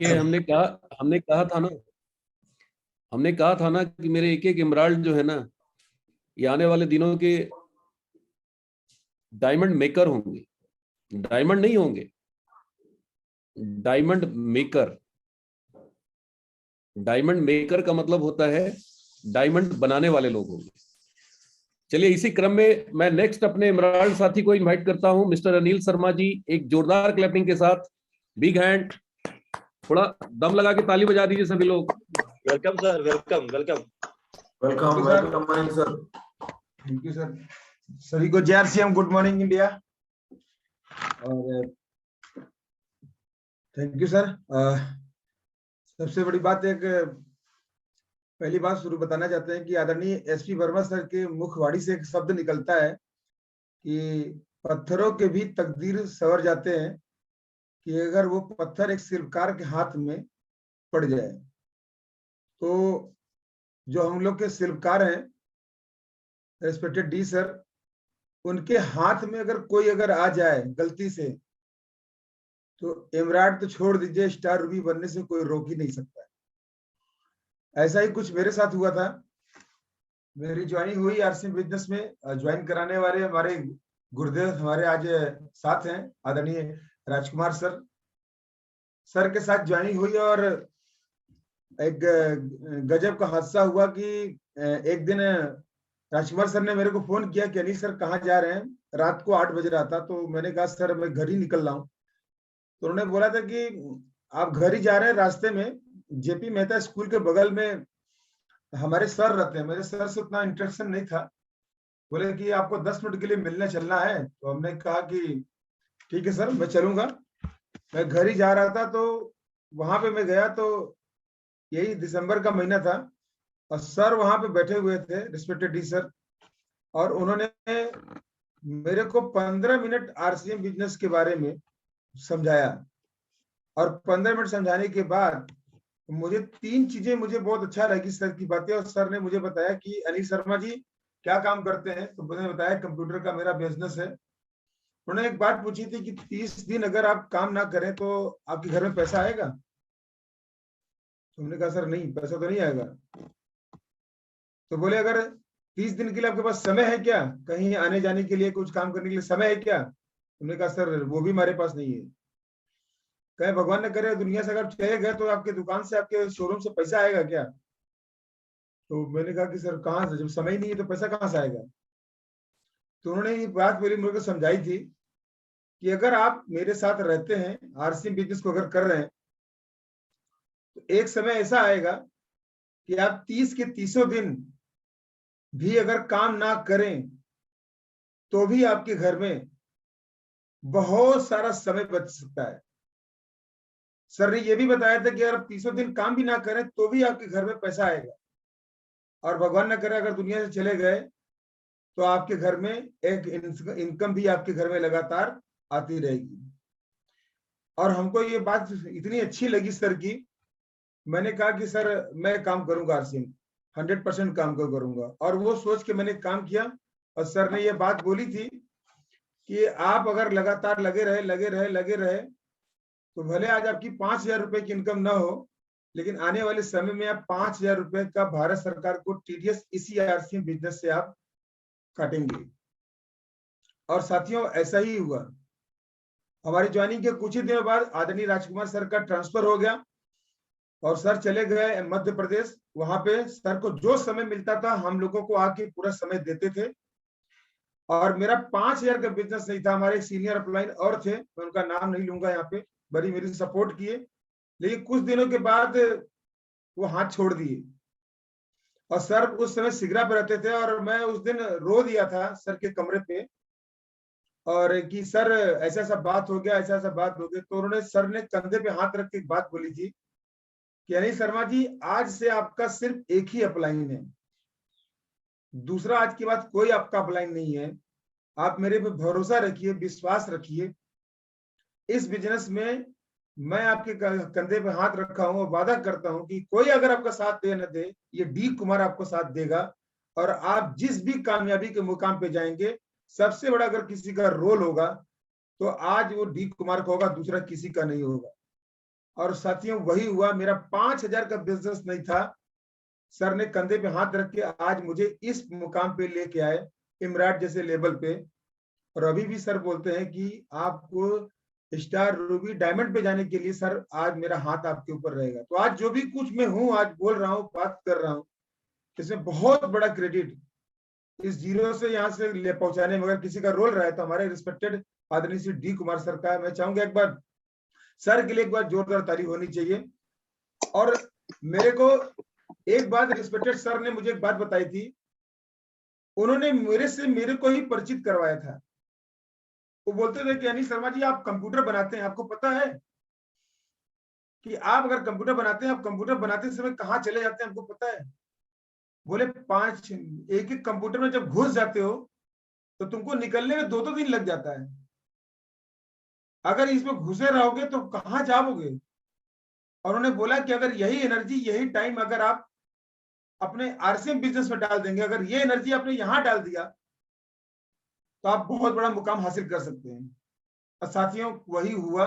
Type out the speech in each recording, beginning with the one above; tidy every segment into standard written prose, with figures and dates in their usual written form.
कि हमने कहा था ना कि मेरे एक एक इमराल्ड जो है ना, ये आने वाले दिनों के डायमंड मेकर होंगे। डायमंड नहीं होंगे, डायमंड मेकर। डायमंड मेकर का मतलब होता है डायमंड बनाने वाले लोग होंगे। चलिए, इसी क्रम में मैं नेक्स्ट अपने इमराल्ड साथी को इनवाइट करता हूं, मिस्टर अनिल शर्मा जी। एक जोरदार क्लैपिंग के साथ, बिग हैंड, थोड़ा दम लगा के ताली बजा दीजिए सभी लोग। Welcome sir, welcome welcome welcome welcome morning sir. Thank you sir. सभी को जेआरसीएम गुड मॉर्निंग इंडिया। और थैंक यू सर। सबसे बड़ी बात, एक पहली बात शुरू बताना चाहते हैं कि आदरणीय एसपी वर्मा सर के मुखवाणी से एक शब्द निकलता है कि पत्थरों के भी तकदीर संवर जाते हैं कि अगर वो पत्थर एक शिल्पकार के हाथ में पड़ जाए। तो जो हम लोग के शिल्पकार हैं रेस्पेक्टेड डी सर, उनके हाथ में अगर कोई आ जाए गलती से, तो एमराल्ड तो छोड़ दीजिए, स्टार रूबी बनने से कोई रोक ही नहीं सकता है। ऐसा ही कुछ मेरे साथ हुआ था। मेरी ज्वाइनिंग हुई आरसीएम बिजनेस में। ज्वाइन कराने वाले हमारे गुरुदेव हमारे आज साथ हैं, आदरणीय राजकुमार सर। सर के साथ ज्वाइनिंग हुई और एक गजब का हादसा हुआ कि एक दिन राजकुमार सर ने मेरे को फोन किया कि अनिल सर कहाँ जा रहे हैं। रात को 8 बज रहा था, तो मैंने कहा सर मैं घर ही निकल रहा हूँ। तो उन्होंने बोला था कि आप घर ही जा रहे हैं, रास्ते में जेपी मेहता स्कूल के बगल में हमारे सर रहते हैं। मेरे सर से उतना इंटरेक्शन नहीं था। बोले कि आपको 10 मिनट के लिए मिलने चलना है। तो हमने कहा कि ठीक है सर, मैं चलूंगा। मैं घर ही जा रहा था, तो वहां पे मैं गया, तो यही दिसंबर का महीना था और सर वहां पे बैठे हुए थे, रिस्पेक्टेड डी सर। और उन्होंने मेरे को 15 मिनट आरसीएम बिजनेस के बारे में समझाया। और 15 मिनट समझाने के बाद मुझे 3 चीजें मुझे बहुत अच्छा लगी सर की बातें। और सर ने मुझे बताया कि अनिल शर्मा जी क्या काम करते हैं। तो मैंने बताया कंप्यूटर का मेरा बिजनेस है। उन्होंने एक बात पूछी थी कि 30 दिन अगर आप काम ना करें तो आपके घर में पैसा आएगा। तो हमने कहा सर नहीं, पैसा तो नहीं आएगा। तो बोले अगर 30 दिन के लिए आपके पास समय है क्या, कहीं आने जाने के लिए, कुछ काम करने के लिए समय है क्या। हमने कहा सर वो भी हमारे पास नहीं है। कहे भगवान ने करे दुनिया से अगर चले गए तो आपके दुकान से, आपके शोरूम से पैसा आएगा क्या। तो मैंने कहा कि सर कहाँ से, जब समय ही नहीं है तो पैसा कहाँ से आएगा। तो उन्होंने ये बात मेरी मुझे समझाई थी कि अगर आप मेरे साथ रहते हैं, आरसीएम बिजनेस को अगर कर रहे हैं, तो एक समय ऐसा आएगा कि आप 30 के 30 दिन भी अगर काम ना करें तो भी आपके घर में बहुत सारा समय बच सकता है। सर ने यह भी बताया था कि अगर आप 30 दिन काम भी ना करें तो भी आपके घर में पैसा आएगा। और भगवान न करे अगर दुनिया से चले गए तो आपके घर में एक इनकम भी आपके घर में लगातार आती रहेगी। और हमको ये बात इतनी अच्छी लगी सर की, मैंने कहा कि सर मैं काम करूंगा आरसीएम, 100% काम करूंगा। और वो सोच के मैंने काम किया। और सर ने ये बात बोली थी कि आप अगर लगातार लगे रहे तो भले आज आपकी 5,000 रुपए की इनकम ना हो, लेकिन आने वाले समय में आप 5,000 रुपए का भारत सरकार को टीडीएस इसी आरसीएम बिजनेस से आप काटेंगे। और साथियों ऐसा ही हुआ। हमारी ज्वाइनिंग के कुछ ही दिनों बाद आदरणीय राजकुमार सर का ट्रांसफर हो गया और सर चले गए मध्य प्रदेश। वहां पे सर को जो समय मिलता था हम लोगों को आके पूरा समय देते थे। और मेरा 5,000 का बिजनेस नहीं था। हमारे सीनियर अपलाइन और थे, मैं उनका नाम नहीं लूंगा यहाँ पे, बड़ी मेरी सपोर्ट किए। लेकिन कुछ दिनों के बाद वो हाथ छोड़ दिए। और सर उस समय सिगरा पे रहते थे और मैं उस दिन रो दिया था सर के कमरे पे। और कि सर ऐसा ऐसा बात हो गया, ऐसा ऐसा बात हो गया। तो उन्होंने, सर ने कंधे पे हाथ रख के एक बात बोली थी कि अनिल शर्मा जी आज से आपका सिर्फ एक ही अपलाइन है, दूसरा आज के बाद कोई आपका अपलाइन नहीं है। आप मेरे पे भरोसा रखिए, विश्वास रखिए। इस बिजनेस में मैं आपके कंधे पे हाथ रखा हूं और वादा करता हूं कि कोई अगर आपका साथ दे न दे, ये डी कुमार आपको साथ देगा। और आप जिस भी कामयाबी के मुकाम पे जाएंगे, सबसे बड़ा अगर किसी का रोल होगा तो आज वो डी कुमार का होगा, दूसरा किसी का नहीं होगा। और साथियों वही हुआ, मेरा 5,000 का बिजनेस नहीं था, सर ने कंधे पे हाथ रख के आज मुझे इस मुकाम पे लेके आए, इमराट जैसे लेवल पे। और अभी भी सर बोलते हैं कि आपको स्टार, रूबी, डायमंड पे जाने के लिए सर आज मेरा हाथ आपके ऊपर रहेगा। तो आज जो भी कुछ मैं हूं, आज बोल रहा हूं, बात कर रहा हूं, इसमें बहुत बड़ा क्रेडिट इस जीरो से यहाँ से ले पहुंचाने में अगर किसी का रोल रहा है तो हमारे रिस्पेक्टेड आदरणीय श्री डी कुमार सर का। मैं चाहूंगा एक बार सर के लिए एक बार जोरदार ताली होनी चाहिए। और मेरे को एक बात रिस्पेक्टेड सर ने मुझे एक बात बताई थी, उन्होंने मेरे को ही परिचित करवाया था। वो बोलते थे कि अनिल शर्मा जी आप कंप्यूटर बनाते हैं, आपको पता है कि आप अगर कंप्यूटर बनाते हैं, आप कंप्यूटर बनाते समय कहाँ चले जाते हैं, आपको पता है? बोले एक एक कंप्यूटर में जब घुस जाते हो तो तुमको निकलने में 2-2 दिन लग जाता है। अगर इसमें घुसे रहोगे तो कहाँ जाओगे? और उन्होंने बोला कि अगर यही एनर्जी, यही टाइम अगर आप अपने आरसीएम बिजनेस में डाल देंगे, अगर ये एनर्जी आपने यहां डाल दिया तो आप बहुत बड़ा मुकाम हासिल कर सकते हैं। और साथियों वही हुआ।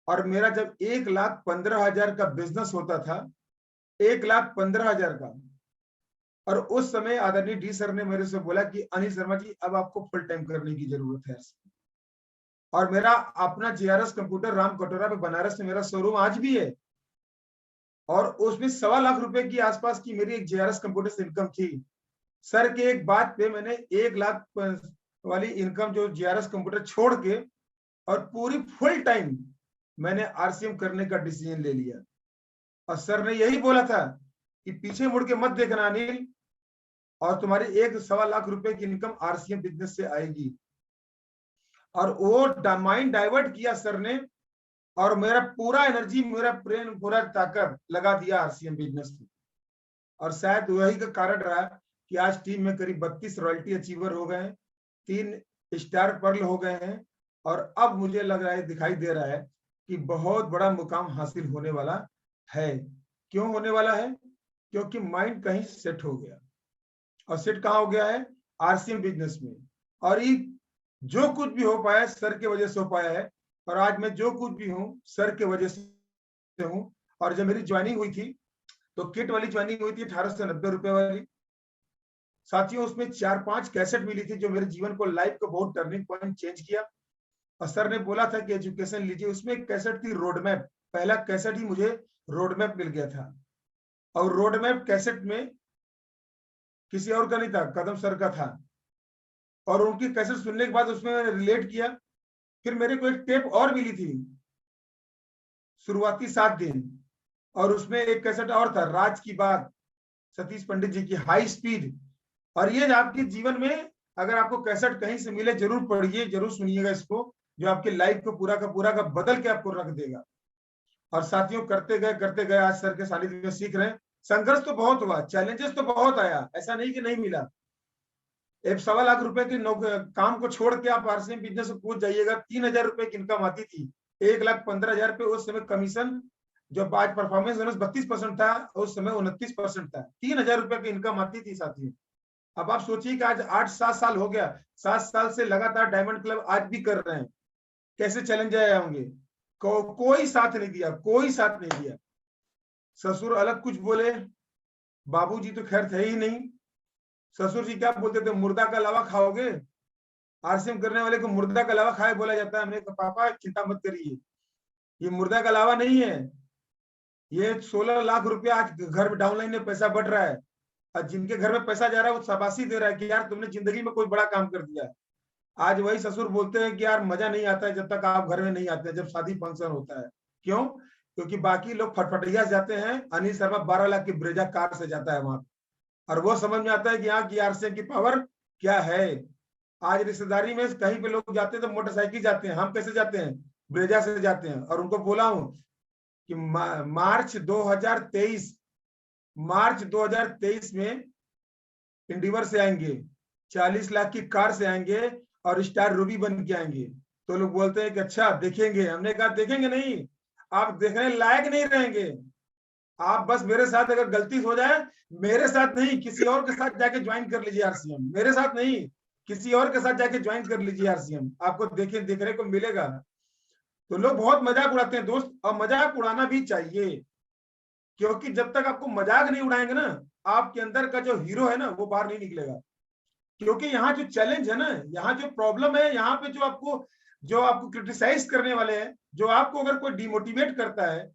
और मेरा जब 1,15,000 का बिजनेस होता था, 1,15,000 का, और उस समय आदरणीय डी सर ने मेरे से बोला कि अनिल शर्मा जी अब आपको फुल टाइम करने की जरूरत है। और मेरा अपना जेआरएस कंप्यूटर राम कटोरा पे बनारस में मेरा शोरूम आज भी है, और उसमें 1.25 लाख रुपए की आसपास की मेरी एक जेआरएस कंप्यूटर से इनकम थी। सर के एक बात पे मैंने 1 लाख वाली इनकम जो जेआरएस कंप्यूटर छोड़ के और पूरी फुल टाइम मैंने आरसीएम करने का डिसीजन ले लिया। और सर ने यही बोला था कि पीछे मुड़ के मत देखना अनिल, और तुम्हारी 1.25 लाख रुपए की इनकम आरसीएम बिजनेस से आएगी। और वो माइंड डाइवर्ट किया सर ने, और मेरा पूरा एनर्जी, मेरा ब्रेन, पूरा ताकत लगा दिया आरसीएम बिजनेस में। और शायद वही का कारण रहा कि आज टीम में करीब 32 रॉयल्टी अचीवर हो गए हैं, 3 स्टार पर्ल हो गए हैं, और अब मुझे लग रहा है, दिखाई दे रहा है कि बहुत बड़ा मुकाम हासिल होने वाला है। क्यों होने वाला है? क्योंकि माइंड कहीं सेट हो गया। और सेट कहाँ हो गया है? आरसीएम बिजनेस में। और ये जो कुछ भी हो पाया सर के वजह से हो पाया है। और आज मैं जो कुछ भी हूँ सर के वजह से हूँ। और जब मेरी ज्वाइनिंग हुई थी तो किट वाली ज्वाइनिंग हुई थी 1890 रुपए वाली। साथियों उसमें 4-5 कैसेट मिली थी जो मेरे जीवन को, लाइफ को बहुत टर्निंग पॉइंट चेंज किया। और सर ने बोला था कि एजुकेशन लीजिए। उसमें एक कैसेट थी रोड मैप, पहला कैसेट ही मुझे रोड मैप मिल गया था। और रोड मैप कैसेट में किसी और का नहीं था, कदम सर का था। और उनकी कैसेट सुनने के बाद उसमें मैंने रिलेट किया। फिर मेरे को एक टेप और मिली थी, शुरुआती 7 दिन, और उसमें एक कैसेट और था, राज की बात, सतीश पंडित जी की, हाई स्पीड। और ये आपके जीवन में अगर आपको कैसेट कहीं से मिले जरूर पढ़िए, जरूर सुनिएगा इसको, जो आपके लाइफ को पूरा का बदल के आपको रख देगा। और साथियों करते गए आज सर के सानिध्य में सीख रहे हैं। संघर्ष तो बहुत हुआ, चैलेंजेस तो बहुत आया, ऐसा नहीं कि नहीं मिला। 1.25 लाख रुपए के काम को छोड़ के आप आरसीएम बिजनेस में कूद जाइएगा। 3,000 रुपए की इनकम आती थी, 1,15,000 पे उस समय कमीशन, जब आज परफॉर्मेंस बोनस 32% था, उस समय 29% था। 3,000 रुपए की इनकम आती थी साथियों। अब आप सोचिए कि आज 8-7 साल हो गया, 7 साल से लगातार डायमंड क्लब आज भी कर रहे हैं। कैसे चैलेंज आए होंगे, कोई साथ नहीं दिया, कोई साथ नहीं दिया। ससुर अलग कुछ बोले, बाबूजी तो खैर थे ही नहीं। ससुर जी क्या बोलते थे, मुर्दा का लावा खाओगे? आरसीएम करने वाले को मुर्दा का लावा खाए बोला जाता है। हमने कहा पापा चिंता मत करिए, ये मुर्दा का लावा नहीं है, ये 16 लाख रुपया आज घर में डाउनलाइन में पैसा बढ़ रहा है। और जिनके घर में पैसा जा रहा है वो शाबाशी दे रहा है कि यार तुमने जिंदगी में कोई बड़ा काम कर दिया। आज वही ससुर बोलते हैं कि यार मजा नहीं आता है जब तक आप घर में नहीं आते, जब शादी फंक्शन होता है। क्यों? क्योंकि बाकी लोग फटफटिया जाते हैं, अनिल शर्मा 12 लाख की ब्रेजा कार से जाता है वहां, और वो समझ में आता है कि यहाँ की आरसीएम की पावर क्या है। आज रिश्तेदारी में कहीं पे लोग जाते हैं तो मोटरसाइकिल जाते हैं, हम कैसे जाते हैं? ब्रेजा से जाते हैं। और उनको बोला हूं कि मार्च 2023 में इंडिवर से आएंगे, 40 लाख की कार से आएंगे और स्टार रूबी बन के आएंगे। तो लोग बोलते हैं कि अच्छा देखेंगे। हमने कहा देखेंगे नहीं, आप देखने लायक नहीं रहेंगे। आप बस मेरे साथ अगर गलती हो जाए, मेरे साथ नहीं किसी और के साथ जाके ज्वाइन कर लीजिए आरसीएम। मेरे साथ नहीं किसी और के साथ जाके ज्वाइन कर लीजिए आरसीएम, आपको देखने को मिलेगा। तो लोग बहुत मजाक उड़ाते हैं दोस्त, और मजाक उड़ाना भी चाहिए, क्योंकि जब तक आपको मजाक नहीं उड़ाएंगे ना, आपके अंदर का जो हीरो है ना वो बाहर नहीं निकलेगा। क्योंकि यहाँ जो चैलेंज है ना, यहाँ जो प्रॉब्लम है, यहाँ पे जो आपको क्रिटिसाइज करने वाले हैं, जो आपको अगर कोई डिमोटिवेट करता है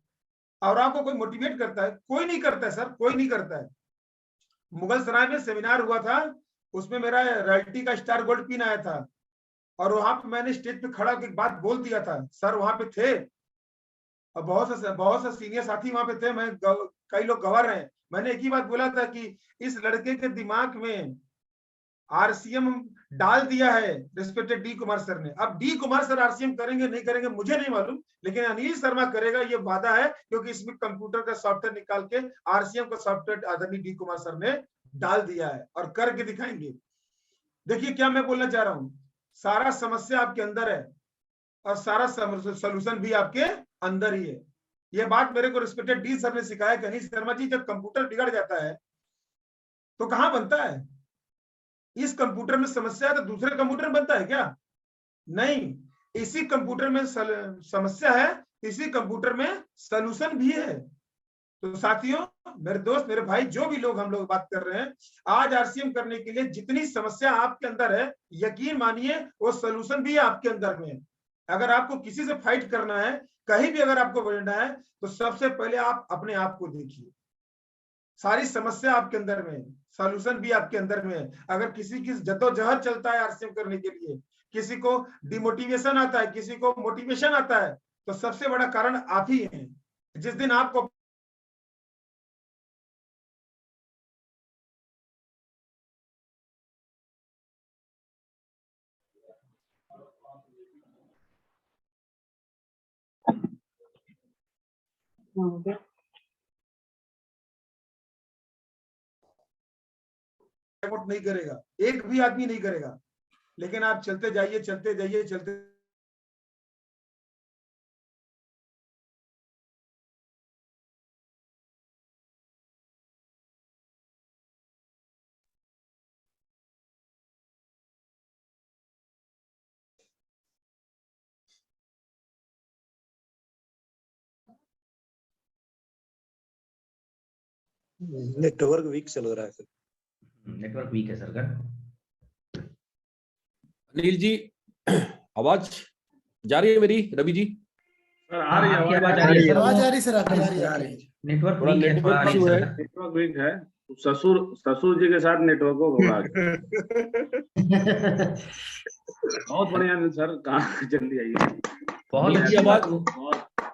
और आपको कोई मोटिवेट करता है, कोई नहीं करता है सर, कोई नहीं करता है। मुगल सराय में सेमिनार हुआ था, उसमें मेरा रॉयल्टी का स्टार गोल्ड पिन आया था, और वहां पे मैंने स्टेज पे खड़ा होकर एक बात बोल दिया था। सर वहां पे थे और बहुत से सीनियर साथी वहां पे थे, कई लोग गवाह रहे। मैंने एक ही बात बोला था कि इस लड़के के दिमाग में आरसीएम डाल दिया है रिस्पेक्टेड डी कुमार सर ने। अब डी कुमार सर आरसीएम करेंगे नहीं करेंगे मुझे नहीं मालूम, लेकिन अनिल शर्मा करेगा, ये वादा है, क्योंकि इसमें कंप्यूटर का सॉफ्टवेयर निकाल के आरसीएम का सॉफ्टवेयर आदरणीय डी कुमार सर ने डाल दिया है और करके दिखाएंगे। देखिए क्या मैं बोलना चाह रहा हूं, सारा समस्या आपके अंदर है और सारा सोल्यूशन भी आपके अंदर ही है। ये बात मेरे को रिस्पेक्टेड डी सर ने सिखाया कि अनिल शर्मा जी, जब कंप्यूटर बिगड़ जाता है तो कहां बनता है? इस कंप्यूटर में समस्या है तो दूसरे कंप्यूटर में बनता है क्या? नहीं, इसी कंप्यूटर में समस्या है, इसी कंप्यूटर में सॉल्यूशन भी है। तो साथियों, मेरे दोस्त, मेरे भाई, जो भी लोग हम लोग बात कर रहे हैं, आज आरसीएम करने के लिए जितनी समस्या आपके अंदर है, यकीन मानिए वो सॉल्यूशन भी आपके अंदर में है। अगर आपको किसी से फाइट करना है, कहीं भी अगर आपको बढ़ना है, तो सबसे पहले आप अपने आप को देखिए। सारी समस्या आपके अंदर में है, सॉल्यूशन भी आपके अंदर में है। अगर किसी की जद्दोजहद चलता है आरसीएम करने के लिए, किसी को डिमोटिवेशन आता है, किसी को मोटिवेशन आता है, तो सबसे बड़ा कारण आप ही हैं। जिस दिन आपको नहीं करेगा, एक भी आदमी नहीं करेगा, लेकिन आप चलते जाइए, चलते जाइए, चलते नेटवर्क वीक चल रहा है सर। नेटवर्क वीक है सर। अनिल जी, आवाज जा रही है मेरी? रवि जी सर आ रही है, आवाज आ रही है, आवाज आ रही सर, आपकी आ रही है। नेटवर्क थोड़ा वीक है, थोड़ा आ रही है सर। नेटवर्क वीक है। ससुर जी के साथ नेटवर्क को घबरा गया। बहुत बढ़िया सर, कहाँ जल्दी आइए। बहुत अच्छी आवाज,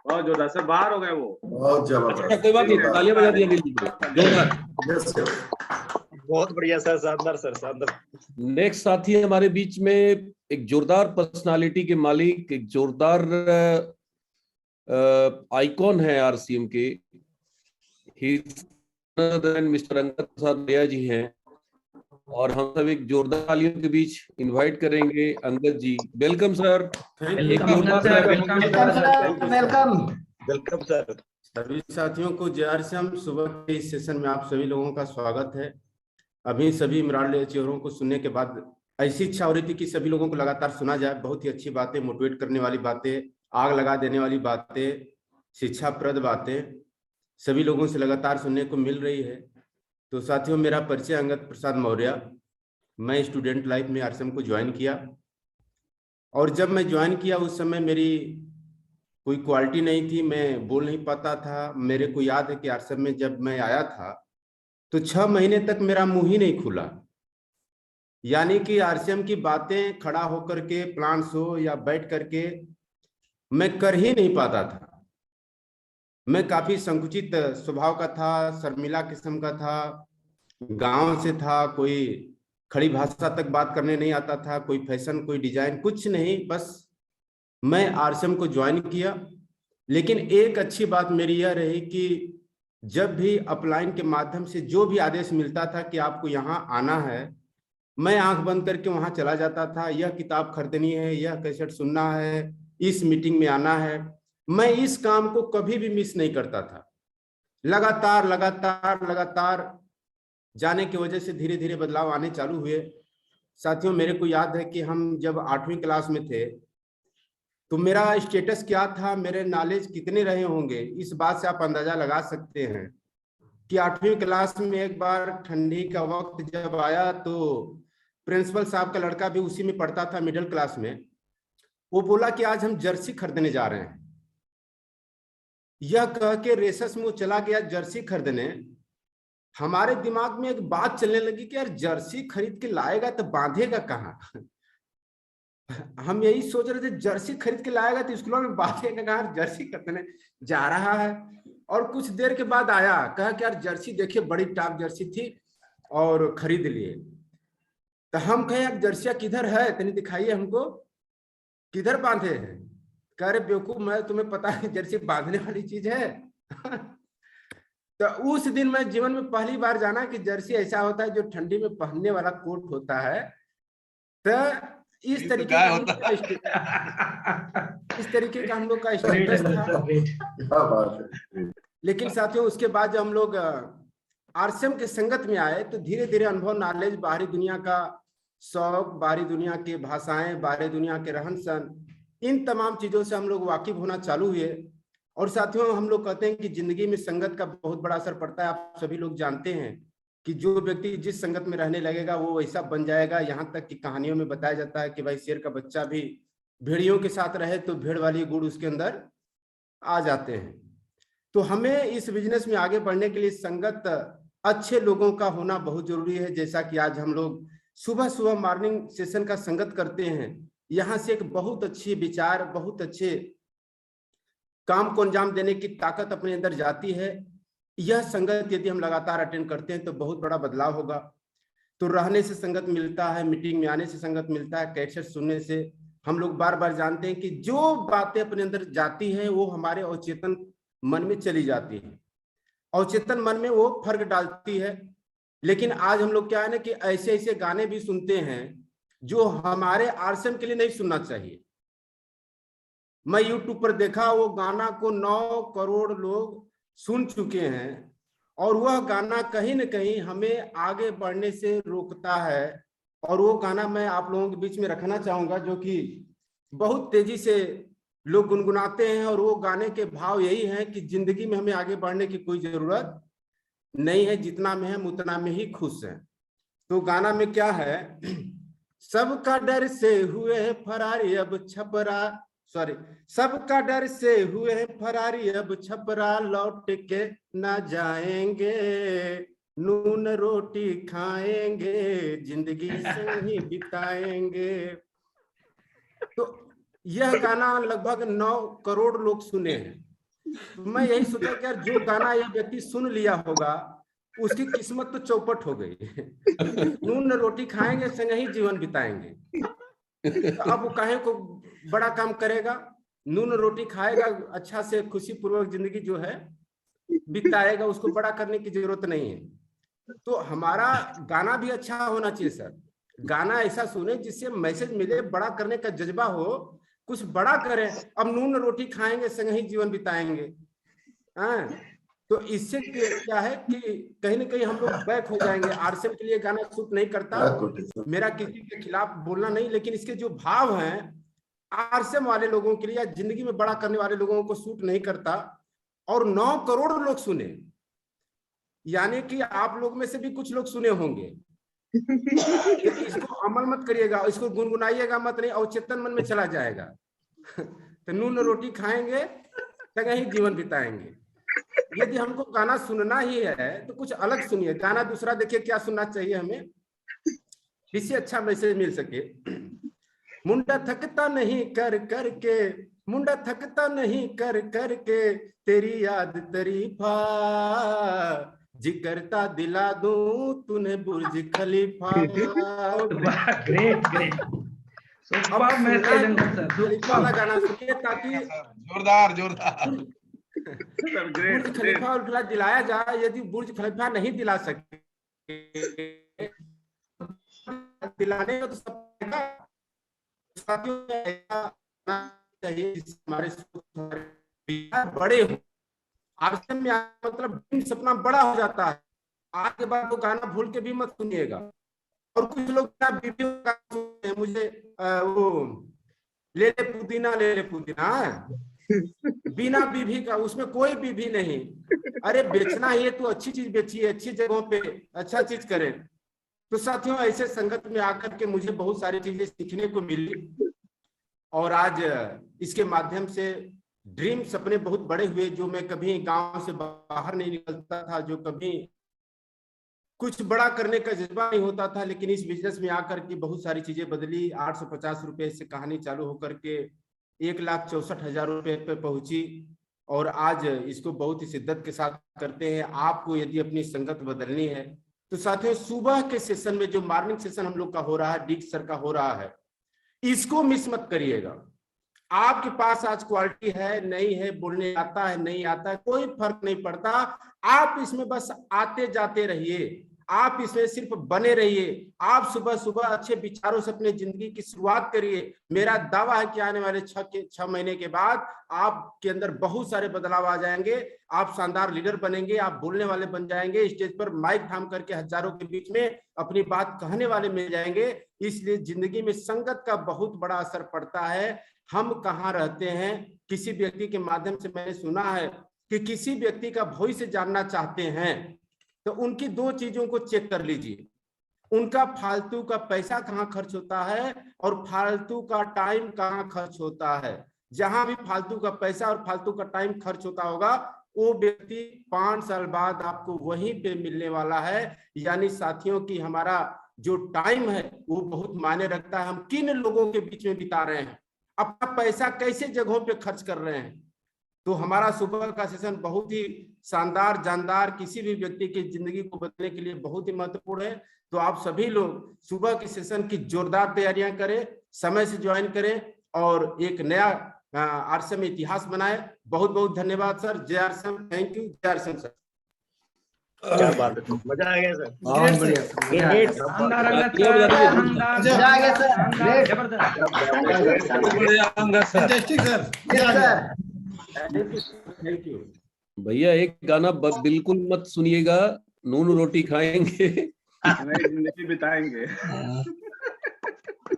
बहुत जोरदार सर, बाहर हो गए वो। बहुत जबरदस्त। कोई बात नहीं, तालियां बजा दी अनिल जी को, जोरदार। बहुत बढ़िया सर, शानदार सर, शानदार। नेक्स्ट साथी है हमारे बीच में, एक जोरदार पर्सनालिटी के मालिक, एक जोरदार आइकॉन है आरसीएम के, मिस्टर अंगद प्रसाद भैया जी हैं, और हम सब एक जोरदार तालियों के बीच इनवाइट करेंगे Angad ji. Welcome sir. Welcome sir. सभी साथियों को जेआरसीएम सुबह के इस सेशन में आप सभी लोगों का स्वागत है। अभी सभी इमरान चेहरों को सुनने के बाद ऐसी इच्छा हो रही थी कि सभी लोगों को लगातार सुना जाए। बहुत ही अच्छी बातें, मोटिवेट करने वाली बातें, आग लगा देने वाली बातें, शिक्षाप्रद बातें सभी लोगों से लगातार सुनने को मिल रही है। तो साथियों, मेरा परिचय अंगद प्रसाद मौर्य। मैं स्टूडेंट लाइफ में आरसीएम को ज्वाइन किया, और जब मैं ज्वाइन किया उस समय मेरी कोई क्वालिटी नहीं थी, मैं बोल नहीं पाता था। मेरे को याद है कि आरसीएम में जब मैं आया था तो 6 महीने तक मेरा मुंह ही नहीं खुला, यानी कि आरसीएम की बातें खड़ा होकर के, प्लांट्स हो या बैठ करके मैं कर ही नहीं पाता था। मैं काफी संकुचित स्वभाव का था, शर्मिला किस्म का था, गांव से था, कोई खड़ी भाषा तक बात करने नहीं आता था, कोई फैशन, कोई डिजाइन, कुछ नहीं। बस मैं आरसीएम को ज्वाइन किया। लेकिन एक अच्छी बात मेरी यह रही कि जब भी अपलाइन के माध्यम से जो भी आदेश मिलता था कि आपको यहाँ आना है, मैं आंख बंद करके वहां चला जाता था। यह किताब खरीदनी है, यह कैसेट सुनना है, इस मीटिंग में आना है, मैं इस काम को कभी भी मिस नहीं करता था। लगातार लगातार लगातार जाने की वजह से धीरे धीरे बदलाव आने चालू हुए। साथियों, मेरे को याद है कि हम जब 8वीं क्लास में थे तो मेरा स्टेटस क्या था, मेरे नॉलेज कितने रहे होंगे, इस बात से आप अंदाजा लगा सकते हैं कि 8वीं क्लास में एक बार ठंडी का वक्त जब आया तो प्रिंसिपल साहब का लड़का भी उसी में पढ़ता था, मिडिल क्लास में, वो बोला कि आज हम जर्सी खरीदने जा रहे हैं। यह कह के रेसस में वो चला गया जर्सी खरीदने। हमारे दिमाग में एक बात चलने लगी कि यार जर्सी खरीद के लाएगा तो बांधेगा कहाँ। हम यही सोच रहे थे, जर्सी खरीद के लाएगा तो स्कूलों में बांधेगा कहाँ, जर्सी खरीदने जा रहा है। और कुछ देर के बाद आया, कहा कि यार जर्सी देखिए बड़ी टॉप जर्सी थी और खरीद लिए। तो हम कहे यार जर्सिया किधर है, तनी दिखाइए हमको, किधर बांधे हैं। कह रहे बेवकूफ, मैं तुम्हें पता है जर्सी बांधने वाली चीज है। तो उस दिन मैं जीवन में पहली बार जाना कि जर्सी ऐसा होता है जो ठंडी में पहनने वाला कोट होता है। तो इस तरीके का हम लोग का स्टेटस था। लेकिन साथियों उसके बाद जब हम लोग आरसीएम के संगत में आए तो धीरे धीरे अनुभव, नॉलेज, बाहरी दुनिया का शौक, बाहरी दुनिया की भाषाएं, बाहरी दुनिया के रहन सहन, इन तमाम चीजों से हम लोग वाकिफ होना चालू हुए। और साथियों हम लोग कहते हैं कि जिंदगी में संगत का बहुत बड़ा असर पड़ता है। आप सभी लोग जानते हैं कि जो व्यक्ति जिस संगत में रहने लगेगा वो वैसा बन जाएगा। यहाँ तक कि कहानियों में बताया जाता है कि भाई शेर का बच्चा भी भेड़ियों के साथ रहे तो भेड़ वाली गुण उसके अंदर आ जाते हैं। तो हमें इस बिजनेस में आगे बढ़ने के लिए संगत अच्छे लोगों का होना बहुत जरूरी है। जैसा कि आज हम लोग सुबह सुबह मॉर्निंग सेशन का संगत करते हैं, यहाँ से एक बहुत अच्छी विचार, बहुत अच्छे काम को अंजाम देने की ताकत अपने अंदर जाती है। यह संगत यदि हम लगातार अटेंड करते हैं तो बहुत बड़ा बदलाव होगा। तो रहने से संगत मिलता है, मीटिंग में आने से संगत मिलता है, कैसेट सुनने से हम लोग बार बार जानते हैं कि जो बातें अपने अंदर जाती हैं वो हमारे अवचेतन मन में चली जाती है, अवचेतन मन में वो फर्क डालती है। लेकिन आज हम लोग क्या है ना कि ऐसे ऐसे गाने भी सुनते हैं जो हमारे आरसीएम के लिए नहीं सुनना चाहिए। मैं यूट्यूब पर देखा, वो गाना को 9 करोड़ लोग सुन चुके हैं और वह गाना कहीं न कहीं हमें आगे बढ़ने से रोकता है। और वो गाना मैं आप लोगों के बीच में रखना चाहूंगा जो कि बहुत तेजी से लोग गुनगुनाते हैं। और वो गाने के भाव यही है कि जिंदगी में हमें आगे बढ़ने की कोई जरूरत नहीं है, जितना में हम उतना में ही खुश हैं। तो गाना में क्या है, सबका डर से हुए फरारी अब छपरा, सबका डर से हुए फरारी अब छपरा, लौट के ना जाएंगे, नून रोटी खाएंगे, जिंदगी से ही बिताएंगे। तो यह गाना लगभग 9 करोड़ लोग सुने हैं। तो मैं यही सोचा कि यार जो गाना यह व्यक्ति सुन लिया होगा उसकी किस्मत तो चौपट हो गई। नून रोटी खाएंगे, संग ही जीवन बिताएंगे। तो अब वो काहे को बड़ा काम करेगा, नून रोटी खाएगा, अच्छा से खुशी पूर्वक जिंदगी जो है बिताएगा, उसको बड़ा करने की जरूरत नहीं है। तो हमारा गाना भी अच्छा होना चाहिए सर, गाना ऐसा सुने जिससे मैसेज मिले, बड़ा करने का जज्बा हो, कुछ बड़ा करें। अब नून रोटी खाएंगे संग ही जीवन बिताएंगे, तो इससे क्या है कि कहीं ना कहीं हम लोग बैक हो जाएंगे। आरसीएम के लिए गाना सूट नहीं करता, मेरा किसी के खिलाफ बोलना नहीं, लेकिन इसके जो भाव हैं आरसीएम वाले लोगों के लिए या जिंदगी में बड़ा करने वाले लोगों को सूट नहीं करता। और 9 करोड़ लोग सुने, यानी कि आप लोग में से भी कुछ लोग सुने होंगे। इसको अमल मत करिएगा, इसको गुनगुनाइएगा मत, नहीं अवचेतन मन में चला जाएगा। तो नून रोटी खाएंगे संग ही जीवन बिताएंगे। यदि हमको गाना सुनना ही है तो कुछ अलग सुनिए, गाना दूसरा देखिए क्या सुनना चाहिए हमें, जिससे अच्छा मैसेज मिल सके। मुंडा थकता नहीं कर कर के, मुंडा थकता नहीं कर कर के, तेरी याद तरीफा, जिकरता दिला दूं तूने बुर्ज खलीफा। ग्रेट ग्रेट, वाला गाना सुनिए ताकि जोरदार जोरदार बुर्ज खलीफा दिलाया जाए। यदि बुर्ज खलीफा नहीं दिला सके, दिलाने का तो सब हमारे बड़े हो, आपसे में मतलब सपना बड़ा हो जाता है। आज के बाद वो गाना भूल के भी मत सुनिएगा। और कुछ लोग मुझे वो ले ले पुदीना, ले ले पुदीना, बिना बीभी का, उसमें कोई बीभी नहीं। अरे बेचना ही है तो अच्छी चीज बेचिए, अच्छी जगहों पे अच्छा चीज करें। तो साथियों, ऐसे संगत में आकर के मुझे बहुत सारी चीजें सीखने को मिली और आज इसके माध्यम से ड्रीम, सपने बहुत बड़े हुए। जो मैं कभी गांव से बाहर नहीं निकलता था, जो कभी कुछ बड़ा करने का जज्बा नहीं होता था, लेकिन इस बिजनेस में आकर के बहुत सारी चीजें बदली। 850 रुपए से कहानी चालू होकर के 1,64,000 रुपए पे पहुंची और आज इसको बहुत ही शिद्दत के साथ करते हैं। आपको यदि अपनी संगत बदलनी है तो साथियों, सुबह के सेशन में जो मॉर्निंग सेशन हम लोग का हो रहा है, डी सर का हो रहा है, इसको मिस मत करिएगा। आपके पास आज क्वालिटी है, नहीं है, बोलने आता है, नहीं आता है, कोई फर्क नहीं पड़ता। आप इसमें बस आते जाते रहिए, आप इसमें सिर्फ बने रहिए। आप सुबह सुबह अच्छे विचारों से अपने जिंदगी की शुरुआत करिए। मेरा दावा है कि आने वाले 6 महीने के बाद आपके अंदर बहुत सारे बदलाव आ जाएंगे। आप शानदार लीडर बनेंगे, आप बोलने वाले बन जाएंगे, स्टेज पर माइक थाम करके हजारों के बीच में अपनी बात कहने वाले मिल जाएंगे। इसलिए जिंदगी में संगत का बहुत बड़ा असर पड़ता है। हम कहाँ रहते हैं, किसी व्यक्ति के माध्यम से मैंने सुना है कि किसी व्यक्ति का भविष्य जानना चाहते हैं तो उनकी 2 चीजों को चेक कर लीजिए। उनका फालतू का पैसा कहाँ खर्च होता है और फालतू का टाइम कहाँ खर्च होता है। जहां भी फालतू का पैसा और फालतू का टाइम खर्च होता होगा, वो व्यक्ति 5 साल बाद आपको वहीं पे मिलने वाला है। यानी साथियों की हमारा जो टाइम है वो बहुत मायने रखता है। हम किन लोगों के बीच में बिता रहे हैं, अपना पैसा कैसे जगहों पे खर्च कर रहे हैं। तो हमारा सुबह का सेशन बहुत ही शानदार, जानदार, किसी भी व्यक्ति की जिंदगी को बदलने के लिए बहुत ही महत्वपूर्ण है। तो आप सभी लोग सुबह के सेशन की जोरदार तैयारियां करें, समय से ज्वाइन करें और एक नया आरसीएम इतिहास बनाए। बहुत बहुत धन्यवाद सर। जय आरसीएम, थैंक यू। जय आरसीएम सर। क्या बात है, मजा आ गया सर। बहुत बढ़िया, ग्रेट, शानदार अंगद क्या बता सर, दीजिए? शानदार, मजा आ गया सर। शानदार, जबरदस्त। Fantastic sir. Thank you. भैया एक गाना बिल्कुल मत सुनिएगा, नून रोटी खाएंगे नई जिंदगी बिताएंगे।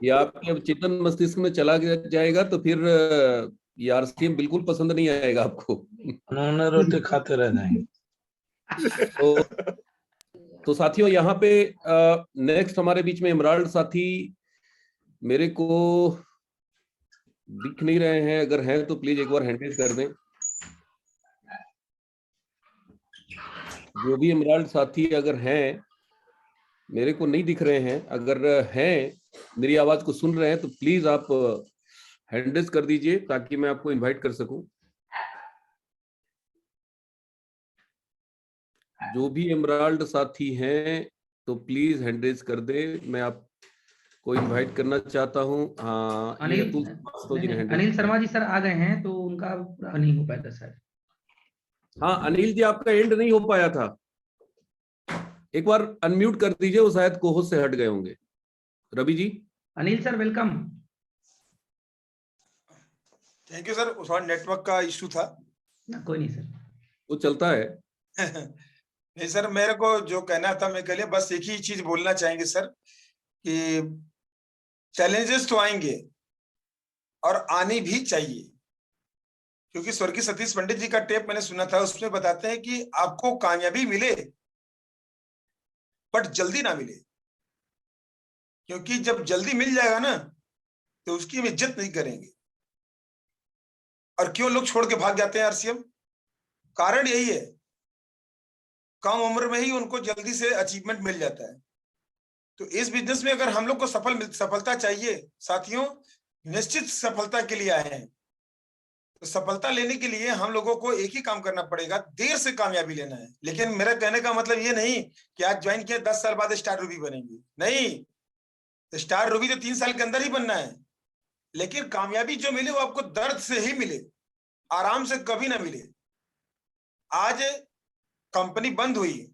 ये आपके अब चेतन मस्तिष्क में चला जाएगा तो फिर ये आरसीएम बिल्कुल पसंद नहीं आएगा आपको। उन्होंने रोटी खाते रह जाएंगे। तो साथियों, यहाँ पे नेक्स्ट हमारे बीच में इमराल्ड साथी मेरे को दिख नहीं रहे हैं। अगर हैं तो प्लीज एक बार हैंड रेज कर दें। जो भी इमराल्ड साथी अगर हैं, मेरे को नहीं दिख रहे हैं। अगर हैं, मेरी आवाज को सुन रहे हैं तो प्लीज आप हैंड रेज कर दीजिए ताकि मैं आपको इनवाइट कर सकूं। जो भी एमराल्ड साथी हैं तो प्लीज हैंड रेज कर दे। मैं आपको इनवाइट करना चाहता हूं। हाँ, अनिल शर्मा जी सर आ गए हैं तो उनका पूरा नहीं हो पाया था सर। हाँ अनिल जी, आपका एंड नहीं हो पाया था। एक बार अनम्यूट कर दीजिए, वो शायद कोहोस्ट से हट गए होंगे। Ravi ji. Anil sir welcome. Thank you sir, थोड़ा नेटवर्क का इशू था। कोई नहीं सर, वो चलता है। नहीं सर, मेरे को जो कहना था मैं कह लिया। बस एक ही चीज बोलना चाहेंगे सर कि चैलेंजेस तो आएंगे और आने भी चाहिए, क्योंकि स्वर्गीय सतीश पंडित जी का टेप मैंने सुना था, उसमें बताते हैं कि आपको कामयाबी मिले बट जल्दी ना मिले, क्योंकि जब जल्दी मिल जाएगा ना तो उसकी हम इज्जत नहीं करेंगे। और क्यों लोग छोड़ के भाग जाते हैं आरसीएम? कारण यही है, कम उम्र में ही उनको जल्दी से अचीवमेंट मिल जाता है। तो इस बिजनेस में अगर हम लोग को सफलता चाहिए साथियों, निश्चित सफलता के लिए आए हैं, तो सफलता लेने के लिए हम लोगों को एक ही काम करना पड़ेगा, देर से कामयाबी लेना है। लेकिन मेरा कहने का मतलब ये नहीं कि आज ज्वाइन किया 10 साल बाद स्टार रूबी बनेंगे, नहीं। स्टार रूबी तो 3 साल के अंदर ही बनना है, लेकिन कामयाबी जो मिले वो आपको दर्द से ही मिले, आराम से कभी ना मिले। आज कंपनी बंद हुई,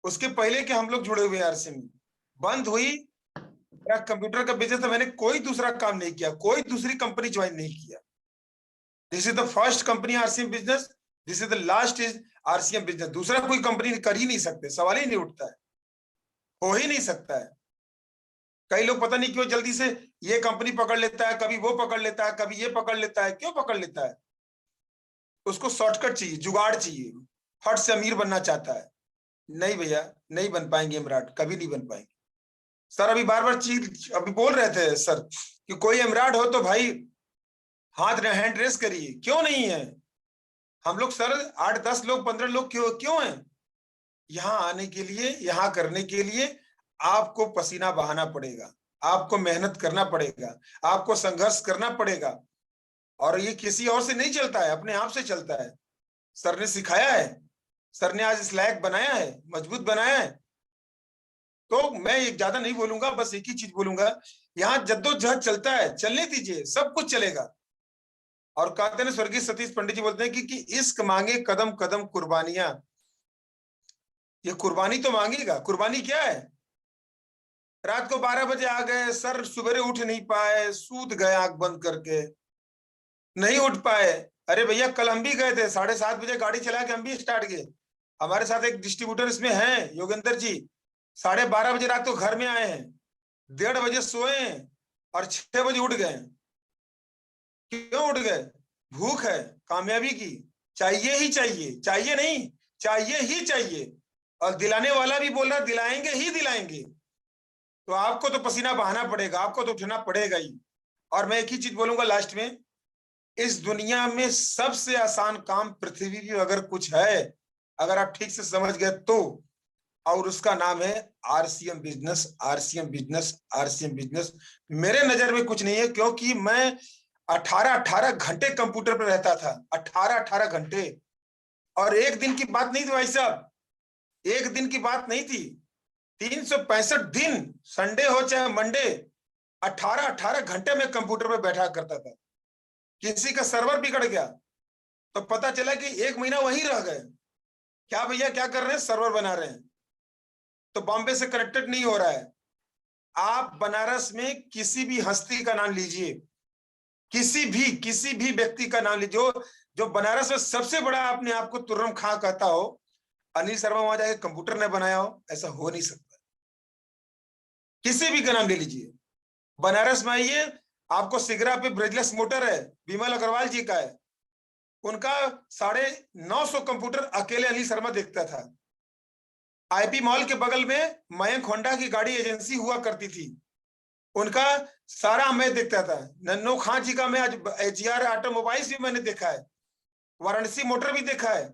उसके पहले के हम लोग जुड़े हुए आरसीएम में, बंद हुई, मेरा कंप्यूटर का बिजनेस था, मैंने कोई दूसरा काम नहीं किया, कोई दूसरी कंपनी ज्वाइन नहीं किया। This is the first company RCM business, this is the last is RCM business. दूसरा कोई कंपनी कर ही नहीं सकते, सवाल ही नहीं उठता है, हो ही नहीं सकता है। कई लोग पता नहीं क्यों जल्दी से ये कंपनी पकड़ लेता है, कभी वो पकड़ लेता है, कभी ये पकड़ लेता है। क्यों पकड़ लेता है? उसको शॉर्टकट चाहिए, जुगाड़ चाहिए, फट से अमीर बनना चाहता है। नहीं भैया, नहीं बन पाएंगे इमराट, कभी नहीं बन पाएंगे। सर अभी बार बार चीज अभी बोल रहे थे सर कि कोई इमराट हो तो भाई हाथ हैंड रेस करिए। क्यों नहीं है? हम लोग सर 8-10 लोग 15 लोग क्यों हैं? यहाँ आने के लिए, यहाँ करने के लिए आपको पसीना बहाना पड़ेगा, आपको मेहनत करना पड़ेगा, आपको संघर्ष करना पड़ेगा। और ये किसी और से नहीं चलता है, अपने आप से चलता है। सर ने सिखाया है, सर ने आज इस लायक बनाया है, मजबूत बनाया है। तो मैं एक ज्यादा नहीं बोलूंगा, बस एक ही चीज बोलूंगा, यहाँ जद्दोजहद चलता है, चलने दीजिए, सब कुछ चलेगा। और कहते हैं स्वर्गीय सतीश पंडित जी बोलते हैं कि इश्क मांगे कदम कदम कुर्बानियां। ये कुर्बानी तो मांगेगा। कुर्बानी क्या है? रात को 12 बजे आ गए सर, सुबह उठ नहीं पाए, सूत गए आंख बंद करके, नहीं उठ पाए। अरे भैया कल हम भी गए थे, 7:30 बजे गाड़ी चला के हम भी स्टार्ट किए। हमारे साथ एक डिस्ट्रीब्यूटर इसमें हैं, योगेंद्र जी, 12:30 बजे रात को घर में आए हैं, 1:30 बजे सोए हैं और 6 बजे उठ गए। क्यों उठ गए? भूख है कामयाबी की, चाहिए ही चाहिए, चाहिए नहीं, चाहिए ही चाहिए। और दिलाने वाला भी बोल रहा दिलाएंगे ही दिलाएंगे। तो आपको तो पसीना बहाना पड़ेगा, आपको तो उठना पड़ेगा ही। और मैं एक ही चीज बोलूंगा लास्ट में, इस दुनिया में सबसे आसान काम पृथ्वी पे अगर कुछ है, अगर आप ठीक से समझ गए तो, और उसका नाम है RCM business, RCM business, RCM business. मेरे नजर में कुछ नहीं है, क्योंकि मैं 18 घंटे कंप्यूटर पर रहता था, 18 घंटे। और एक दिन की बात नहीं थी भाई साहब, एक दिन की बात नहीं थी, 365 दिन, संडे हो चाहे मंडे, 18 घंटे में कंप्यूटर पर बैठा करता था। किसी का सर्वर बिगड़ गया तो पता चला कि 1 महीना वहीं रह गए। क्या भैया क्या कर रहे हैं? सर्वर बना रहे हैं। तो बॉम्बे से कनेक्टेड नहीं हो रहा है। आप बनारस में किसी भी हस्ती का नाम लीजिए, किसी भी व्यक्ति का नाम लीजिए जो बनारस में सबसे बड़ा अपने आप को तुर्रम खां कहता हो, अनिल शर्मा वहां जाके कंप्यूटर ने बनाया हो, ऐसा हो नहीं सकता। किसी भी का नाम ले लीजिए, बनारस में आइए, आपको सिगरा पे ब्रिजलेस मोटर है, विमल अग्रवाल जी का है, उनका 950 कंप्यूटर अकेले अनिल शर्मा देखता था। आईपी मॉल के बगल में मयंक होंडा की गाड़ी एजेंसी हुआ करती थी, उनका सारा मैं देखता था। नन्नू खां जी का मैं आज एजीआर ऑटोमोबाइल्स भी मैंने देखा है, वाराणसी मोटर भी देखा है,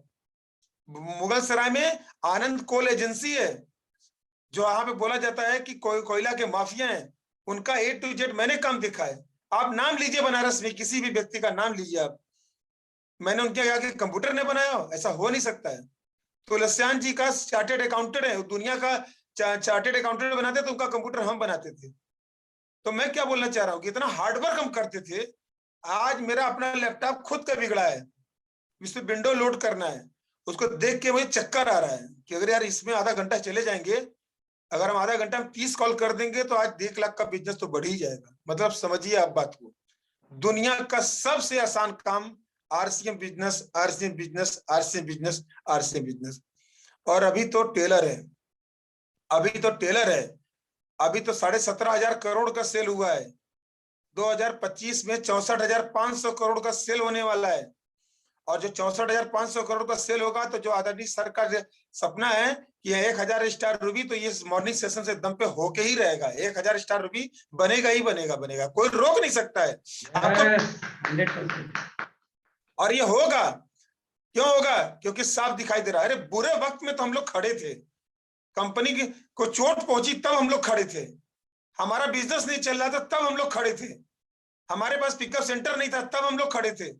मुगल सराय में आनंद कोल एजेंसी है, जो वहां पे बोला जाता है कि कोयला के माफिया हैं, उनका A to Z मैंने काम देखा है। आप नाम लीजिए बनारस में, किसी भी व्यक्ति का नाम लीजिए आप, मैंने उनके आगे कंप्यूटर ने बनाया हो, ऐसा हो नहीं सकता है। तुलसियान जी का चार्टेड अकाउंटेंट है, दुनिया का चार्टेड अकाउंटेंट बनाते तो उनका कंप्यूटर हम बनाते थे। तो मैं क्या बोलना चाह रहा हूँ कि इतना हार्डवर्क हम करते थे। आज मेरा अपना लैपटॉप खुद का बिगड़ा है, इसमें विंडो लोड करना है, उसको देख के मुझे चक्कर आ रहा है कि अगर यार इसमें आधा घंटा चले जाएंगे, अगर हम आधा घंटा में 30 कॉल कर देंगे तो आज 1 लाख का बिजनेस तो बढ़ ही जाएगा। मतलब समझिए आप बात को, दुनिया का सबसे आसान काम RCM business, RCM business, RCM business, RCM business. और अभी तो टेलर है, अभी तो 17,500 करोड़ का सेल हुआ है। 2025 में 64,500 करोड़ का सेल होने वाला है। और जो 64,500 करोड़ का सेल होगा, तो जो आदरणीय सर का सपना है कि 1,000 स्टार रूबी, तो ये मॉर्निंग सेशन से दम पे होके ही रहेगा। 1,000 स्टार रूबी बनेगा ही बनेगा, कोई रोक नहीं सकता है आपको। और ये होगा, क्यों होगा? क्योंकि साफ दिखाई दे रहा है। अरे बुरे वक्त में तो हम लोग खड़े थे, कंपनी को चोट पहुंची तब हम लोग खड़े थे, हमारा बिजनेस नहीं चल रहा था तब हम लोग खड़े थे, हमारे पास पिकअप सेंटर नहीं था तब हम लोग खड़े थे,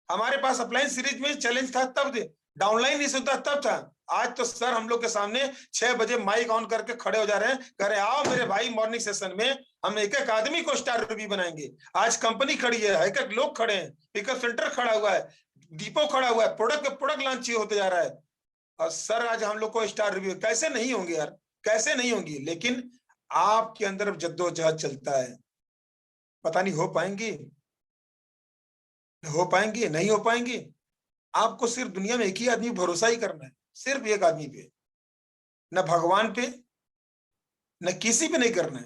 हमारे पास अप्लायंस सीरीज में चैलेंज था तब, डाउनलाइन नहीं सुनता तब था। आज तो सर हम लोग के सामने 6 बजे माइक ऑन करके खड़े हो जा रहे हैं, कह रहे आओ मेरे भाई मॉर्निंग सेशन में हम एक आदमी को स्टार रूबी बनाएंगे। आज कंपनी खड़ी है, एक लोग खड़े हैं, पिकअप सेंटर खड़ा हुआ है, डिपो खड़ा हुआ है, प्रोडक्ट लॉन्च होते जा रहा है। और सर आज हम लोग को स्टार रिव्यू कैसे नहीं होंगे यार, कैसे नहीं होंगी? लेकिन आपके अंदर जद्दोजहद चलता है, पता नहीं हो पाएंगे नहीं हो पाएंगे। आपको सिर्फ दुनिया में एक ही आदमी भरोसा ही करना है, सिर्फ एक आदमी पे, न भगवान पे न किसी पे नहीं करना है,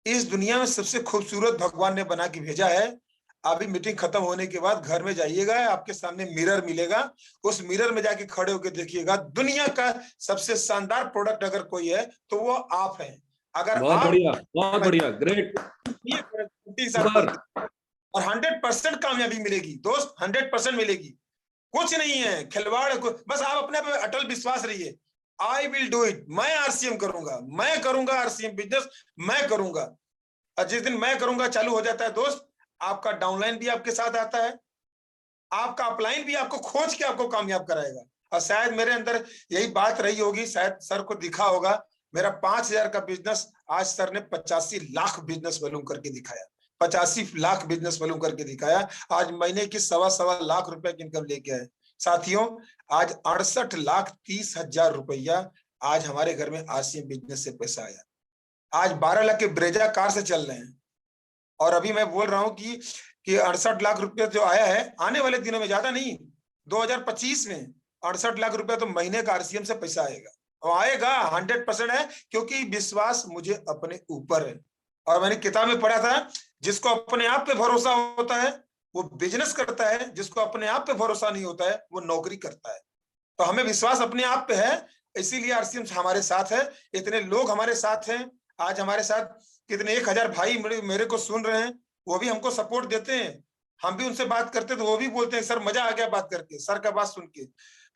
इस दुनिया में सबसे खूबसूरत भगवान ने बना के भेजा है। अभी मीटिंग खत्म होने के बाद घर में जाइएगा, आपके सामने मिरर मिलेगा, उस मिरर में जाके खड़े होकर देखिएगा, दुनिया का सबसे शानदार प्रोडक्ट अगर कोई है तो वो आप हैं। अगर बहुत आप बढ़िया, बहुत बढ़िया, ग्रेट, और 100% कामयाबी मिलेगी दोस्त, 100% मिलेगी। कुछ नहीं है खिलवाड़, बस आप अपने पे अटल विश्वास रहिए। आई विल डू इट, मैं आरसीएम करूंगा, मैं करूंगा आरसीएम बिजनेस, मैं करूंगा। और जिस दिन मैं करूंगा चालू हो जाता है दोस्त, आपका डाउनलाइन भी आपके साथ आता है, आपका अपलाइन भी आपको खोज के आपको कामयाब कराएगा। और शायद मेरे अंदर यही बात रही होगी, शायद सर को दिखा होगा, मेरा 5,000 का बिजनेस आज सर ने 85 लाख बिजनेस वॉल्यूम करके दिखाया, 85 लाख बिजनेस वॉल्यूम करके दिखाया। आज महीने की 1.25 लाख रुपए की इनकम लेके आए। साथियों, आज 68,30,000 रुपया आज हमारे घर में आरसीएम बिजनेस से पैसा आया। आज 12 लाख के ब्रेजा कार से चल रहे हैं। और अभी मैं बोल रहा हूं कि 68 लाख रुपया जो आया है, आने वाले दिनों में, ज्यादा नहीं, 2025 में 68 लाख रुपया तो महीने का आरसीएम से पैसा आएगा, और आएगा 100% है, क्योंकि विश्वास मुझे अपने ऊपर है। और मैंने किताब में पढ़ा था, जिसको अपने आप पे भरोसा होता है वो बिजनेस करता है, जिसको अपने आप पे भरोसा नहीं होता है वो नौकरी करता है। तो हमें विश्वास अपने आप पे है, इसीलिए आरसीएम हमारे साथ है, इतने लोग हमारे साथ हैं। आज हमारे साथ कितने 1,000 भाई मेरे को सुन रहे हैं, वो भी हमको सपोर्ट देते हैं। हम भी उनसे बात करते तो वो भी बोलते हैं सर मजा आ गया बात करके, सर का बात सुन के।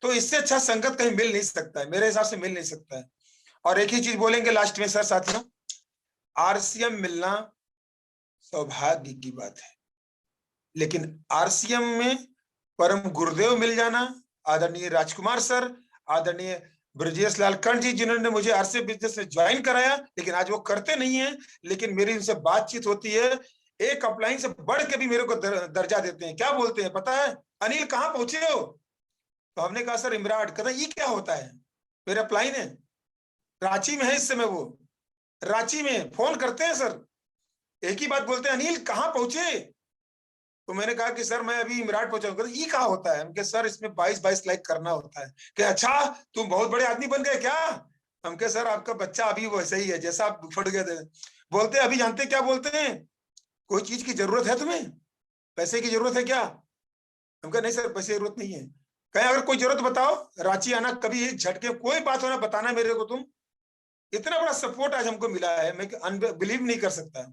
तो इससे अच्छा संगत कहीं मिल नहीं सकता है, मेरे हिसाब से मिल नहीं सकता है। और एक ही चीज बोलेंगे लास्ट में सर, साथियों, आरसीएम मिलना सौभाग्य की बात है, लेकिन आरसीएम में परम गुरुदेव मिल जाना, आदरणीय राजकुमार सर, आदरणीय ब्रजेश लाल कंठ जी, जिन्होंने मुझे आरसीएम बिजनेस में ज्वाइन कराया, लेकिन आज वो करते नहीं है, लेकिन मेरी उनसे बातचीत होती है, एक अपलाइन से बढ़ के भी मेरे को दर्जा देते हैं। क्या बोलते हैं पता है, अनिल कहाँ पहुंचे हो? तो हमने कहा सर इमराट। कहता ये क्या होता है? मेरे अपलाइन है, रांची में है इस समय, वो रांची में फोन करते हैं सर, एक ही बात बोलते हैं, अनिल कहाँ पहुंचे? तो मैंने कहा कि सर मैं अभी इमराट पहुंचा हूँ। ये कहा होता है? हम कहे सर इसमें 22 लाइक करना होता है। कि अच्छा तुम बहुत बड़े आदमी बन गए क्या? हम कहे सर आपका बच्चा अभी वैसे ही है जैसा आप फट गए थे। बोलते अभी जानते क्या बोलते हैं, कोई चीज की जरूरत है तुम्हें, पैसे की जरूरत है क्या? हम कहे नहीं सर पैसे की जरूरत नहीं है। कहे अगर कोई जरूरत बताओ, रांची आना, कभी झटके कोई बात होना बताना मेरे को तुम। इतना बड़ा सपोर्ट आज हमको मिला है, मैं बिलीव नहीं कर सकता।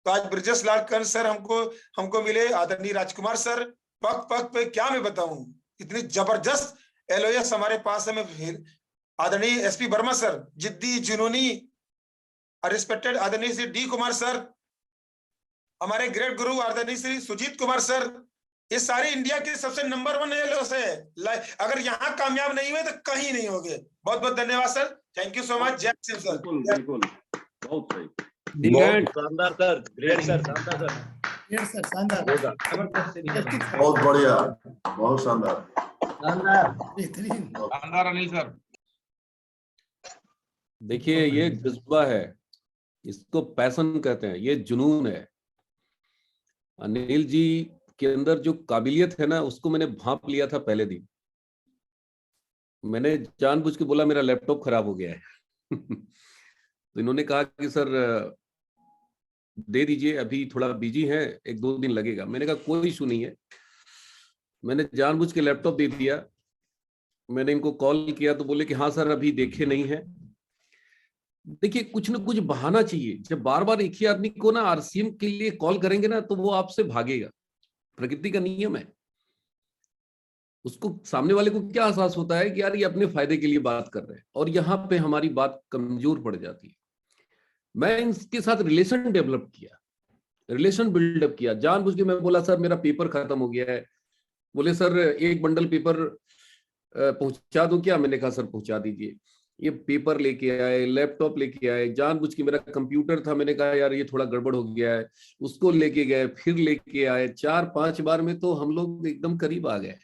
तो आज ब्रजेश लाल कंठ सर हमको मिले, आदरणीय राजकुमार सर, पग पग पे क्या मैं बताऊं, इतनी जबरदस्त एलओएस हमारे पास है। मैं आदरणीय एसपी वर्मा सर, जिद्दी जुनूनी रिस्पेक्टेड आदरणीय श्री डी कुमार सर, हमारे ग्रेट गुरु आदरणीय श्री सुजीत कुमार सर, ये सारे इंडिया के सबसे नंबर 1 एलओएस है। अगर यहाँ कामयाब नहीं हुए तो कहीं नहीं होंगे। बहुत बहुत धन्यवाद sir, thank you so much. जय सिंह सर। बिल्कुल, बहुत सही, बहुत शानदार सर, ग्रेट सर, शानदार सर, शानदार, बहुत बढ़िया, बहुत शानदार, शानदार अनिल सर। देखिए ये जज्बा है, इसको पैशन कहते हैं, ये जुनून है। अनिल जी के अंदर जो काबिलियत है ना, उसको मैंने भांप लिया था पहले दिन। मैंने जानबूझ के बोला मेरा लैपटॉप खराब हो गया है तो इन्होंने कहा कि सर दे दीजिए, अभी थोड़ा बिजी है, 1-2 दिन लगेगा। मैंने कहा कोई इशू नहीं है। मैंने जानबूझ के लैपटॉप दे दिया। मैंने इनको कॉल किया तो बोले कि हाँ सर अभी देखे नहीं है। देखिए कुछ ना कुछ बहाना चाहिए। जब बार बार एक ही आदमी को ना आरसीएम के लिए कॉल करेंगे ना, तो वो आपसे भागेगा, प्रकृति का नियम है। उसको सामने वाले को क्या एहसास होता है कि यार ये अपने फायदे के लिए बात कर रहे हैं, और यहाँ पे हमारी बात कमजोर पड़ जाती है। मैं इनके साथ रिलेशन डेवलप किया, रिलेशन बिल्डअप किया। जानबूझ के मैं बोला सर मेरा पेपर खत्म हो गया है। बोले सर 1 बंडल पेपर पहुंचा दूं क्या? मैंने कहा सर पहुंचा दीजिए। ये पेपर लेके आए, लैपटॉप लेके आए। जानबूझ के मेरा कंप्यूटर था, मैंने कहा यार ये थोड़ा गड़बड़ हो गया है, उसको लेके गए, फिर लेके आए। 4-5 बार में तो हम लोग एकदम करीब आ गए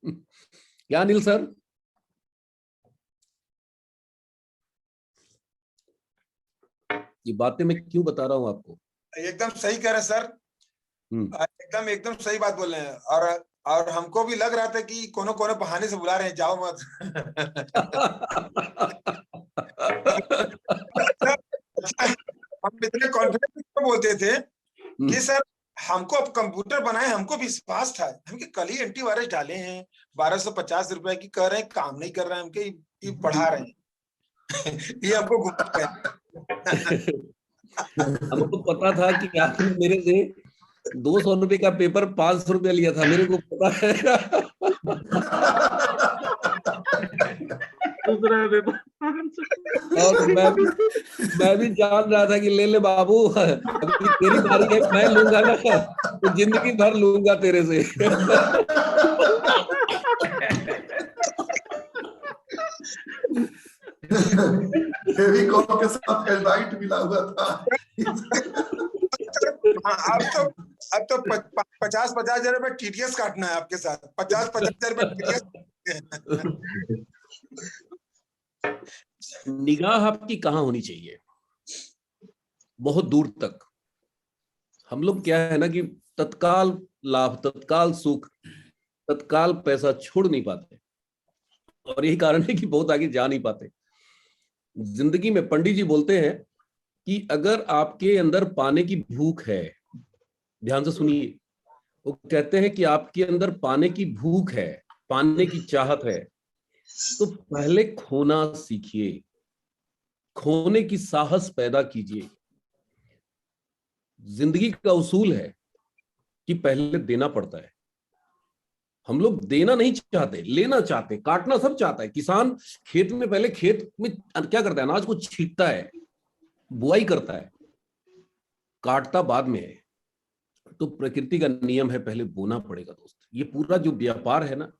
क्या अनिल सर? ये बातें मैं क्यों बता रहा हूं आपको? एकदम सही कह रहे हैं सर, एकदम सही बात बोल रहे हैं। और हमको भी लग रहा था कि कोनो बहाने से बुला रहे हैं, जाओ मत हम इतने कॉन्फिडेंट हमको अब कंप्यूटर बनाए, हमको विश्वास था, हम कल ही एंटीवायरस डाले हैं, 1250 रुपए की कह रहे हैं, काम नहीं कर रहे हैं, हमके ये बढ़ा रहे हैं। ये हमको घुमा गया। हमको पता था कि आपने मेरे से 200 रुपए का पेपर 500 रुपया लिया था, मेरे को पता है। दूसरा पेपर और मैं भी जान रहा था कि ले ले बाबू, अभी तेरी बारी है, मैं लूंगा ना तो जिंदगी भर लूंगा तेरे से। फेविकॉल के साथ एल्डाइट मिला हुआ था। अब तो 50,000 रुपए टीडीएस काटना है आपके साथ, 50,000 रुपए टीडीएस। निगाह आपकी कहाँ होनी चाहिए? बहुत दूर तक। हम लोग क्या है ना कि तत्काल लाभ, तत्काल सुख, तत्काल पैसा छोड़ नहीं पाते, और यही कारण है कि बहुत आगे जा नहीं पाते जिंदगी में। पंडित जी बोलते हैं कि अगर आपके अंदर पाने की भूख है, ध्यान से सुनिए, वो कहते हैं कि आपके अंदर पाने की भूख है, पाने की चाहत है, तो पहले खोना सीखिए, खोने की साहस पैदा कीजिए। जिंदगी का उसूल है कि पहले देना पड़ता है। हम लोग देना नहीं चाहते, लेना चाहते, काटना सब चाहता है। किसान खेत में पहले खेत में क्या करता है, अनाज को छींटता है, बुआई करता है, काटता बाद में है। तो प्रकृति का नियम है पहले बोना पड़ेगा दोस्त। ये पूरा जो व्यापार है ना,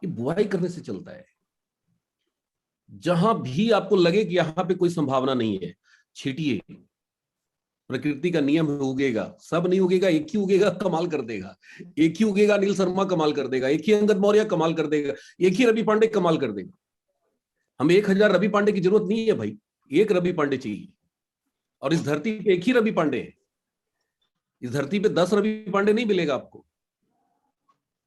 ये बुआई करने से चलता है। जहां भी आपको लगे कि यहां पे कोई संभावना नहीं है, छीटिए। प्रकृति का नियम है, उगेगा, सब नहीं उगेगा, एक ही उगेगा, कमाल कर देगा। एक ही उगेगा, अनिल शर्मा कमाल कर देगा, एक ही अंगद मौर्य कमाल कर देगा, एक ही रवि पांडे कमाल कर देगा। हमें 1000 रवि पांडे की जरूरत नहीं है भाई, एक रवि पांडे चाहिए। और इस धरती पे एक ही रवि पांडे है, इस धरती पे 10 रवि पांडे नहीं मिलेगा आपको।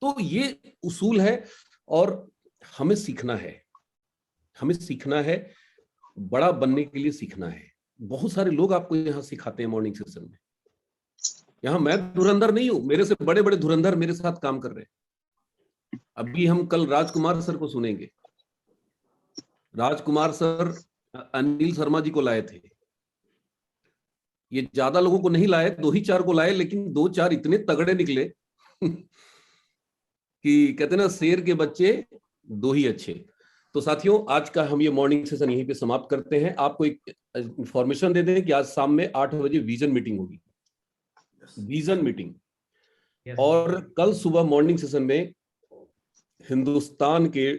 तो ये उसूल है और हमें सीखना है, हमें सीखना है, बड़ा बनने के लिए सीखना है। बहुत सारे लोग आपको यहाँ सिखाते हैं मॉर्निंग सेशन में। यहाँ मैं धुरंधर नहीं हूं, मेरे से बड़े बड़े धुरंधर मेरे साथ काम कर रहे हैं। अभी हम कल राजकुमार सर को सुनेंगे। राजकुमार सर अनिल शर्मा जी को लाए थे। ये ज्यादा लोगों को नहीं लाए, 2 ही 4 को लाए, लेकिन 2-4 इतने तगड़े निकले कि कहते ना, शेर के बच्चे 2 ही अच्छे। तो साथियों, आज का हम ये मॉर्निंग सेशन यहीं पे समाप्त करते हैं। आपको एक इंफॉर्मेशन दे दें कि आज शाम में 8 बजे विजन मीटिंग होगी, विजन मीटिंग। और कल सुबह मॉर्निंग सेशन में हिंदुस्तान के